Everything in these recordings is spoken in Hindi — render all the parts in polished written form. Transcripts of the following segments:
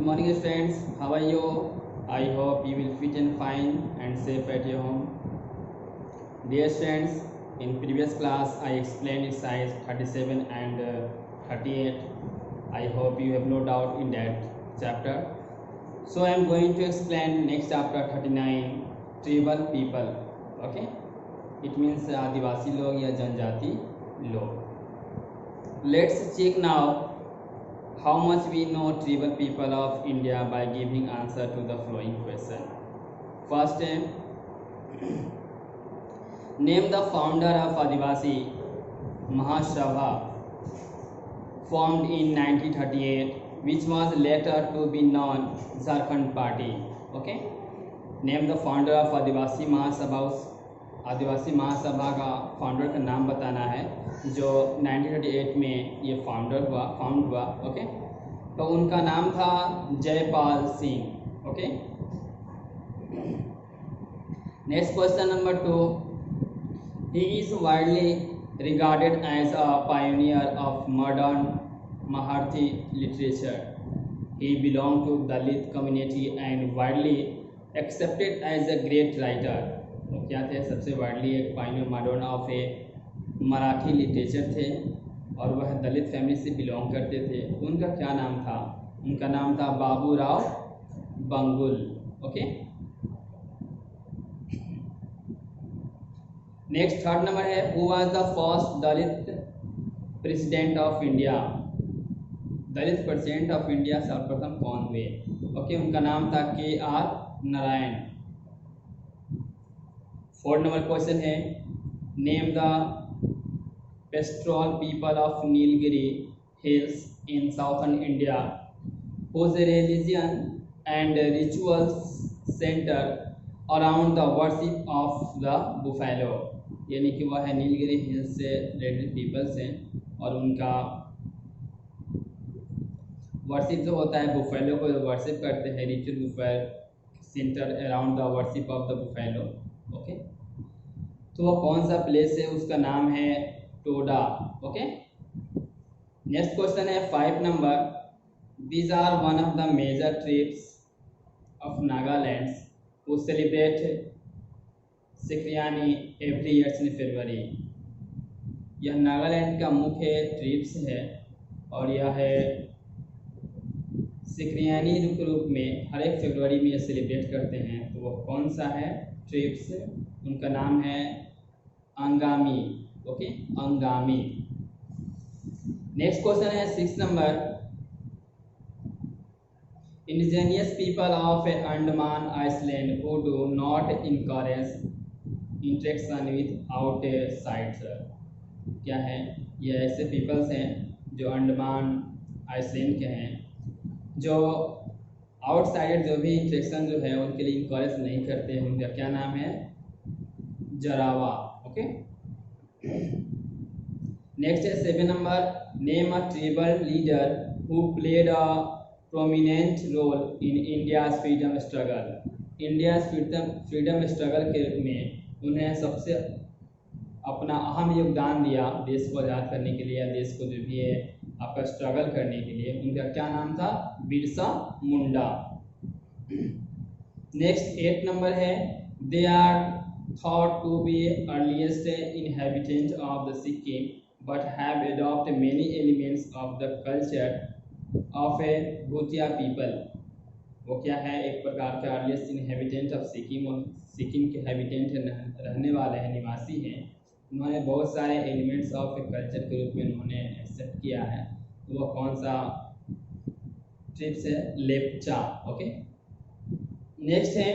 Good morning friends, how are you? I hope you will fit and fine and safe at your home. Dear friends, in previous class I explained exercise 37 and 38. I hope you have no doubt in that chapter. So I am going to explain next chapter 39, tribal people. Okay, it means आदिवासी लोग या जनजाति लोग. Let's check now how much we know tribal people of India by giving answer to the following question. First, name the founder of Adivasi Mahasabha formed in 1938, which was later to be known Jharkhand Party. Okay, name the founder of आदिवासी महासभा का फाउंडर का नाम बताना है जो 1938 में ये फाउंड हुआ. ओके, तो उनका नाम था Jaipal Singh. Okay, next question number 2. He is widely regarded as a pioneer of modern Marathi literature. He belong to Dalit community and widely accepted as a great writer. क्या थे? सबसे वाइडली एक pioneer modern of a Marathi literature थे और वह दलित फैमिली से बिलोंग करते थे. उनका क्या नाम था? उनका नाम था Baburao Bangul. Okay, next third number है, who was the first Dalit president of India. Dalit president of India सर्वप्रथम कौन हुए? ओके, उनका नाम था KR Narayan. Fourth number question है, name the pastoral people of Nilgiri hills in southern India whose religion and rituals center around the worship of the buffalo. यानी कि वह है नीलगिरी हिल्स से रिलेटेड पीपल्स हैं और उनका वर्शिप जो होता है बुफेलो को वर्शिप करते हैं. Ritual buffalo centre around the worship of the buffalo. Okay, तो वह कौन सा प्लेस है? उसका नाम है टोडा. ओके, नेक्स्ट क्वेश्चन है 5 number. These are one of the major tribes of Nagaland who celebrate Sekrenyi every years in February. यह नागालैंड का मुख्य ट्रिप्स है और यह है सिक्रियानी के रूप में हर एक फरवरी में यह सेलिब्रेट करते हैं. तो वह कौन सा है ट्रिप्स? उनका नाम है Angami. Okay, Angami. Next question है 6 number. Indigenous people of Andaman island who do not encourage interaction with outsiders. क्या है? ये ऐसे पीपल्स हैं जो अंडमान आइसलैंड के हैं जो आउटसाइडर जो भी इंटरेक्शन जो है उनके लिए इनकरेज नहीं करते हैं. उनका क्या नाम है? जरावा. ओके, नेक्स्ट है 7 number. Name a tribal leader who played a prominent role in India's freedom struggle. India's freedom struggle के में उन्हें सबसे अपना अहम योगदान दिया देश को आज़ाद करने के लिए या देश को जो भी है आपका स्ट्रगल करने के लिए. उनका क्या नाम था? बिरसा मुंडा. नेक्स्ट 8 नंबर है. They are thought to be earliest inhabitant of the Sikkim but have adopted many elements of the culture of a Bhutia people. वो क्या है? एक प्रकार का अर्लीस्ट इनहेबिटेंट ऑफ सिक्किम और सिक्किम के हैबिटेंट रहने वाले हैं, निवासी हैं. उन्होंने बहुत सारे एलिमेंट्स ऑफ ए कल्चर के रूप में उन्होंने एक्सेप्ट किया है. तो वह कौन सा ट्रिप्स है? लेप्चा. ओके, नेक्स्ट है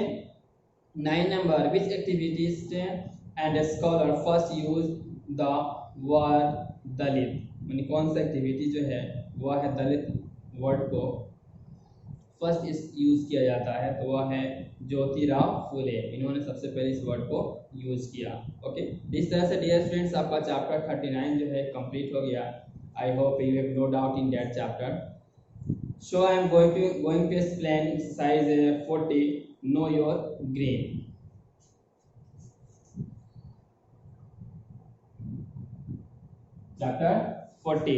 9 number. Which activities and scholar first use the word Dalit. यानी कौन सा एक्टिविटी जो है वह है दलित वर्ड को फर्स्ट यूज किया जाता है. तो वह है ज्योतिराव फुले. इन्होंने सबसे पहले इस वर्ड को यूज किया. ओके, इस तरह से डियर स्टूडेंट्स आपका चैप्टर 39 जो है कंप्लीट हो गया. I hope you have no doubt in that chapter. So I am going to explain exercise 40. Know your green. Chapter 40.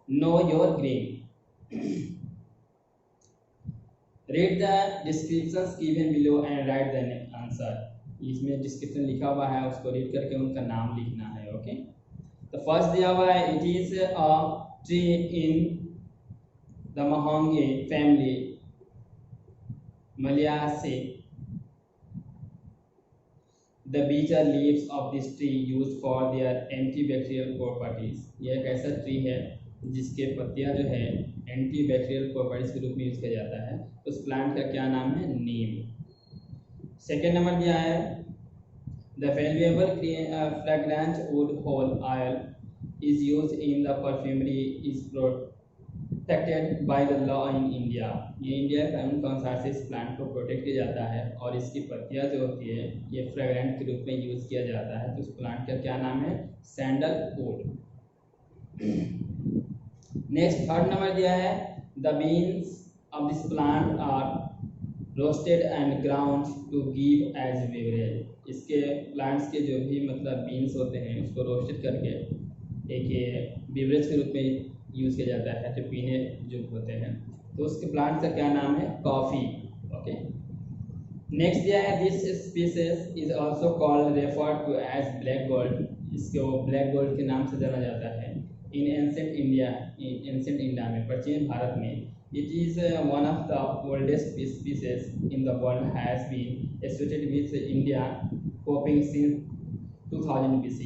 Know your green. Read the descriptions given below and write the answer. इसमें डिस्क्रिप्शन लिखा हुआ है, उसको रीड करके उनका नाम लिखना है। ओके, तो फर्स्ट दिया हुआ है, it is a tree in the mahogany family Meliaceae. The bitter leaves of this tree used for their antibacterial properties। यह एक ऐसा ट्री है जिसके पत्तियां जो है एंटीबैक्टीरियल प्रॉपर्टीज के रूप में यूज किया जाता है। उस प्लांट का क्या नाम है? नीम। सेकेंड नंबर दिया है, the valuable fragrance wood whole oil is use in the perfumery is protected by the law in India. ये इंडिया के कानून के अनुसार से इस प्लांट को प्रोटेक्ट किया जाता है और इसकी पत्तियां जो होती है ये फ्रेग्रेंट के रूप में यूज किया जाता है। तो उस प्लांट का क्या नाम है? सैंडलवुड। नेक्स्ट थर्ड नंबर दिया है, the beans of this plant are roasted and ground to give as beverage. इसके प्लांट्स के जो भी मतलब बीन्स होते हैं उसको रोस्टेड करके एक बेवरेज के रूप में यूज किया जाता है, जो पीने जो होते हैं। तो उसके प्लांट का क्या नाम है? कॉफी। ओके, नेक्स्ट दिया है, this species is also called referred to as black gold. इसको ब्लैक गोल्ड के नाम से जाना जाता है। इन एंशिएंट इंडिया में, प्राचीन भारत में, it is one of the oldest species in the world, has been associated with India popping since 2000 BC।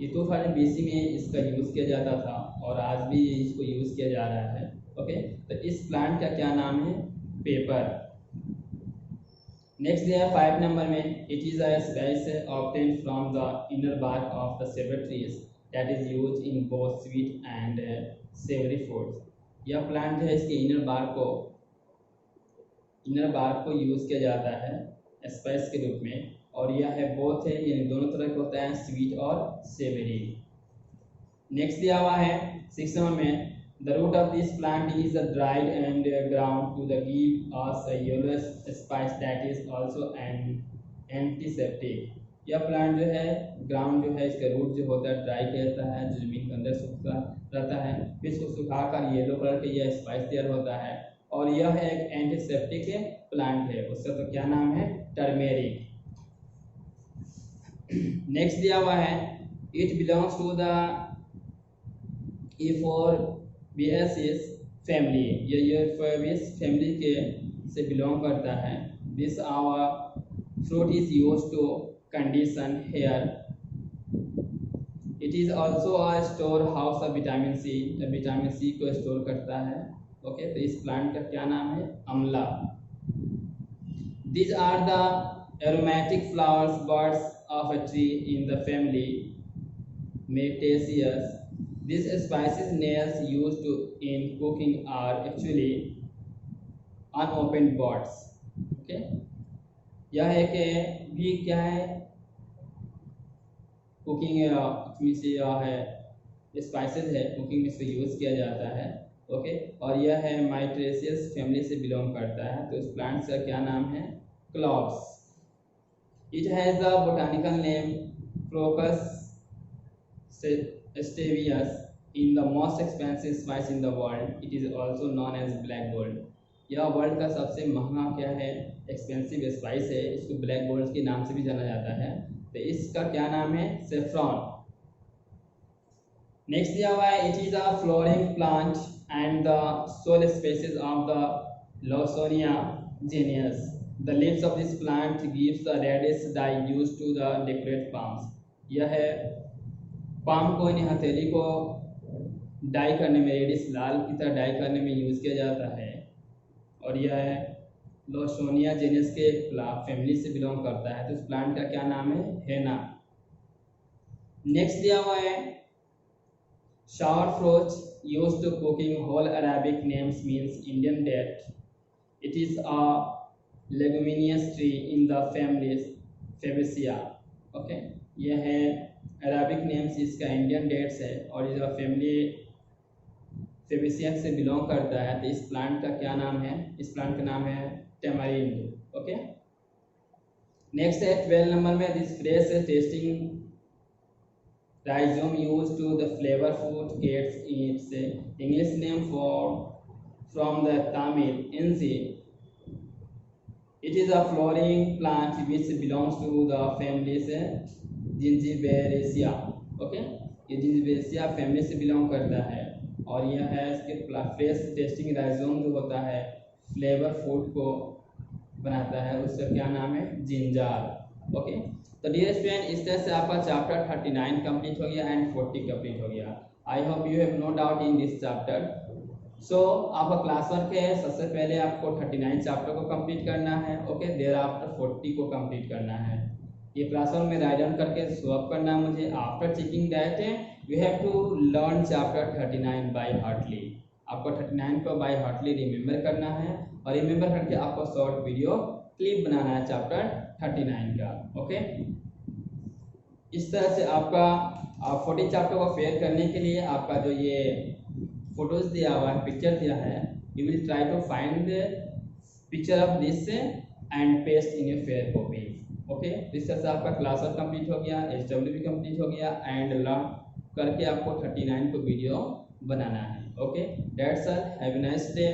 ये 2000 BC में इसका यूज़ किया जाता था और आज भी इसको यूज़ किया जा रहा है। ओके, तो इस प्लांट का क्या नाम है? पेपर। नेक्स्ट दिया है 5 नंबर में, it is a spice obtained from the inner bark of the several trees that is used in both sweet and savoury foods. यह प्लांट है, इसके इनर बार्क को यूज़ किया जाता है स्पाइस के रूप में, और यह है बोथ है, यानी दोनों तरह के होता है, स्वीट और सेवरी। नेक्स्ट दिया हुआ है 6 नंबर में, the root of this plant is dried and ground to the give us a yellowish spice that is also an antiseptic. यह प्लांट जो है ग्राउंड जो है, इसका रूट जो होता है ड्राई किया जाता है, जो जमीन के अंदर सूखा रहता है, फिर इसको सुखाकर येलो कलर के यह स्पाइस तैयार होता है, और यह एक एंटीसेप्टिक प्लांट है। उसका तो क्या नाम है? टर्मेरिक। नेक्स्ट दिया हुआ है, it belongs to the Euphorbiaceae family. ये यूफोरबिएस फैमिली के से बिलोंग करता है। This our fruit is used to condition hair. It is also a store house of vitamin C. Vitamin C को स्टोर करता है। ओके, तो इस प्लांट का क्या नाम है? अमला। These are the aromatic flowers buds of a tree in the family Myrtaceae. These spices nails used in cooking are actually unopened buds. Okay, यह एक भी क्या है? कुकिंग में से यह है स्पाइसेस है, कुकिंग में इसको यूज किया जाता है। ओके, और यह है माइट्रेसियस फैमिली से बिलोंग करता है। तो इस प्लांट का क्या नाम है? Cloves. It has the botanical name crocus sativus. In the most expensive spice in the world, it is also known as black gold. यह वर्ल्ड का सबसे महंगा क्या है? एक्सपेंसिव स्पाइस है। इसको ब्लैक गोल्ड के नाम से भी जाना जाता है। तो इसका क्या नाम है? सेफ्रॉन। नेक्स्ट दिया हुआ है, it is a flowering plant and the sole species of the Lawsonia genus. The leaves of this plant gives the reddish dye used to the decorate palms। यह है पाम को, यानी हथेली को डाई करने में, रेडिश लाल की तरह डाई करने में यूज किया जाता है, और यह है लॉसोनिया जेनियस के फैमिली से बिलोंग करता है। तो इस प्लांट का क्या नाम है? हेना। नेक्स्ट दिया हुआ है, sour fruit used to cooking whole Arabic names means Indian date. It is a leguminous tree in the family Fabaceae. Okay, यह है अरेबिक नेम्स, इसका इंडियन डेट्स है, और ये फैमिली फेबेसिया से बिलोंग करता है। तो इस प्लांट का क्या नाम है? इस प्लांट का नाम है टेमारिंड। ओके, नेक्स्ट है 12 नंबर में, this fresh testing rhizome used to the flavor food gets its English name from the Tamil Enzi It is a flowering plant which belongs to the families Gingiveraceae. Okay, ये जिंजिबेरेसिया फैमिली से बिलोंग करता है और यह है इसके फ्रेश टेस्टिंग राइजोम जो होता है फ्लेवर फूड को बनाता है, उसका क्या नाम है, जिंजार। ओके, तो डियर स्टूडेंट, इस तरह से आपका चैप्टर 39 कंप्लीट हो गया एंड 40 कंप्लीट हो गया। I hope you have no doubt in this chapter. So आपका क्लास वर्क है, सबसे पहले आपको 39 चैप्टर को कंप्लीट करना है। ओके, देयर आफ्टर 40 को कंप्लीट करना है। ये क्लास वर्क में राइट डाउन करके शो अप करना है मुझे। After checking that you have to learn chapter 39 by heartly. आपको 39 को बाय हार्टली रिमेंबर करना है और रिमेंबर करके आपको शॉर्ट वीडियो क्लिप बनाना है चैप्टर 39 का। ओके, इस तरह से आपका 40 चैप्टर को फेयर करने के लिए आपका जो ये फोटोज दिया हुआ है, पिक्चर दिया है, you will try to find picture of this and paste in your fair copy. Okay, इस तरह से आपका क्लास वर्क कंप्लीट हो गया, एचडब्ल्यू भी कंप्लीट हो गया एंड लर्न करके आपको 39 को वीडियो बनाना है। Okay, that's all, have a nice day.